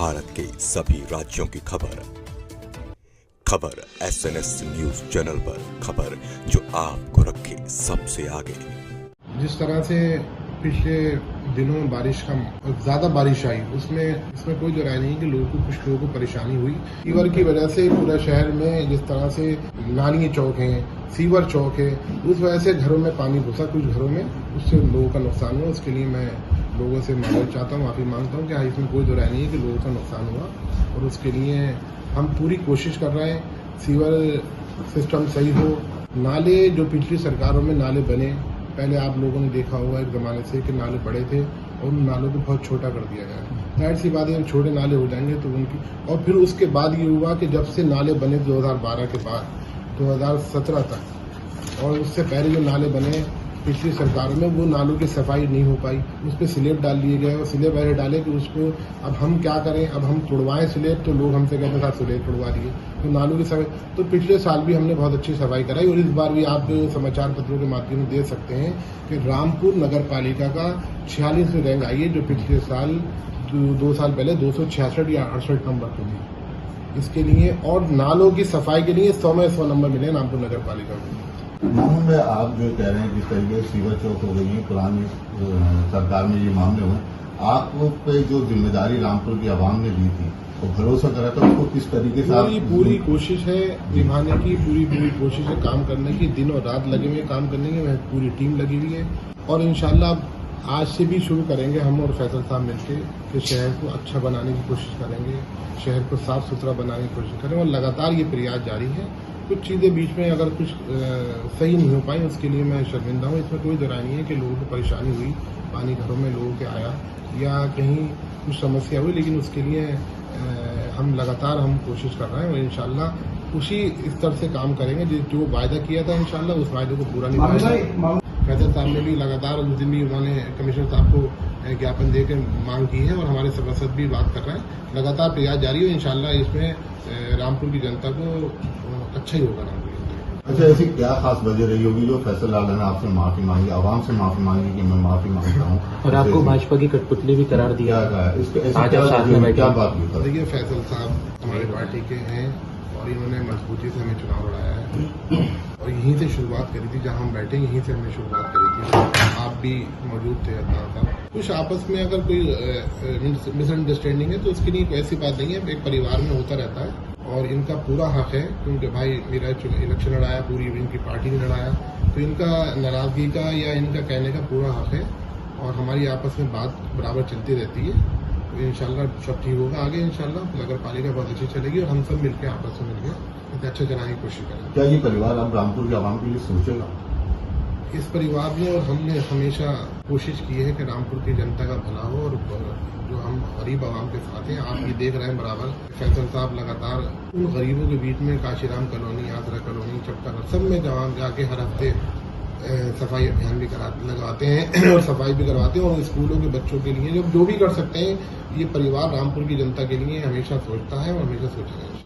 भारत के सभी राज्यों की खबर SNS न्यूज चैनल पर, खबर जो आपको रखे सबसे आगे। जिस तरह से पिछले दिनों में ज्यादा बारिश आई, इसमें कोई दो राय नहीं कि कुछ लोगों को परेशानी हुई। फीवर की वजह से पूरा शहर में जिस तरह से नाली चौक हैं, सीवर चौक है, उस वजह से घरों में पानी घुसा, कुछ घरों में, उससे लोगों का नुकसान हुआ। उसके लिए मैं लोगों से माफी मांगता हूँ कि इसमें कोई दो राय नहीं है कि लोगों का नुकसान हुआ, और उसके लिए हम पूरी कोशिश कर रहे हैं सीवर सिस्टम सही हो। नाले जो पिछली सरकारों में नाले बने, पहले आप लोगों ने देखा होगा एक जमाने से कि नाले बड़े थे और उन नालों को बहुत छोटा कर दिया गया। जाहिर सी बात है, छोटे नाले हो जाएंगे तो उनकी, और फिर उसके बाद ये हुआ कि जब से नाले बने 2012 के बाद 2017 तक, और उससे पहले जो नाले बने पिछली सरकारों में, वो नालों की सफाई नहीं हो पाई। उस पर स्लेब डाल दिए गए और स्लेब ऐसे डाले कि उसको अब हम क्या करें, अब हम तोड़वाएं स्लेब, तो लोग हमसे कहते हैं स्लेब तोड़वा दिए। तो नालों की सफाई, तो पिछले साल भी हमने बहुत अच्छी सफाई कराई, और इस बार भी आप समाचार पत्रों के माध्यम से देख सकते हैं कि रामपुर नगर पालिका का 46वीं रैंक आई है, जो पिछले साल 2 साल पहले 266 या 68 नंबर पर थी। इसके लिए और नालों की सफाई के लिए 100 में 100 नंबर मिले रामपुर नगर पालिका को। मामले में आप जो कह रहे हैं जिस तरीके से सीवर चौक हो गई है, पुरानी सरकार में ये मामले हुए, आप पे जो जिम्मेदारी रामपुर की आवाम ने दी थी, वो भरोसा करा था, उसको किस तरीके से पूरी कोशिश है निभाने की, पूरी कोशिश है काम करने की, दिन और रात लगे हुए काम करने की, पूरी टीम लगी हुई है। और इंशाल्लाह आज से भी शुरू करेंगे हम और फैसल साहब मिलकर कि शहर को अच्छा बनाने की कोशिश करेंगे, शहर को साफ सुथरा बनाने की कोशिश करेंगे, और लगातार ये प्रयास जारी है। कुछ चीज़ें बीच में अगर कुछ सही नहीं हो पाई, उसके लिए मैं शर्मिंदा हूँ। इसमें कोई दरार नहीं है कि लोगों को परेशानी हुई, पानी घरों में लोगों के आया या कहीं कुछ समस्या हुई, लेकिन उसके लिए हम लगातार कोशिश कर रहे हैं, और इंशाल्लाह उसी स्तर से काम करेंगे जो वायदा किया था। इंशाल्लाह उस वायदे को पूरा निभाएंगे। फैसल साहब ने भी लगातार उस दिन भी उन्होंने कमिश्नर साहब को ज्ञापन देकर मांग की है, और हमारे सभासद भी बात कर रहे हैं। लगातार प्रयास जारी है, इंशाल्लाह इसमें रामपुर की जनता को अच्छा ही होगा। अच्छा, ऐसी क्या खास वजह रही होगी जो फैसल लाला ने आपसे माफी मांगी, आवाम से माफी मांगी कि मैं माफी मांगता हूँ, और आपको भाजपा की कठपुतली भी करार दिया गया? क्या बात हुई? देखिए, फैसल साहब हमारी पार्टी के हैं और इन्होंने मजबूती से हमें चुनाव लड़ाया है, और यहीं से शुरुआत करी थी, जहां हम बैठे यहीं से हमने शुरुआत करी थी। आप भी मौजूद थे अदनान साहब। कुछ आपस में अगर कोई मिसअंडरस्टैंडिंग है तो उसके लिए कोई ऐसी बात नहीं है, एक परिवार में होता रहता है, और इनका पूरा हक है, क्योंकि भाई मेरा इलेक्शन लड़ाया, पूरी इनकी पार्टी ने लड़ाया, तो इनका नाराजगी का या इनका कहने का पूरा हक है, और हमारी आपस में बात बराबर चलती रहती है। तो इंशाल्लाह सब ठीक होगा। आगे इंशाल्लाह नगर पालिका बहुत अच्छी चलेगी, और हम सब मिलकर आपस में मिलकर अच्छा चलाने की कोशिश करेंगे। क्या ये परिवार अब रामपुर के आवाम के लिए सोचेगा? इस परिवार ने और हमने हमेशा कोशिश की है कि रामपुर की जनता का भला हो, और जो हम गरीब आवाम के साथ हैं, आप ये देख रहे हैं बराबर। फैसल साहब लगातार उन गरीबों के बीच में काशीराम कॉलोनी, आसरा कॉलोनी, चपटा, सब में जाके हर हफ्ते सफाई अभियान भी लगाते हैं और सफाई भी करवाते हैं, और स्कूलों के बच्चों के लिए जो भी कर सकते हैं, ये परिवार रामपुर की जनता के लिए हमेशा सोचता है और हमेशा सोचेगा।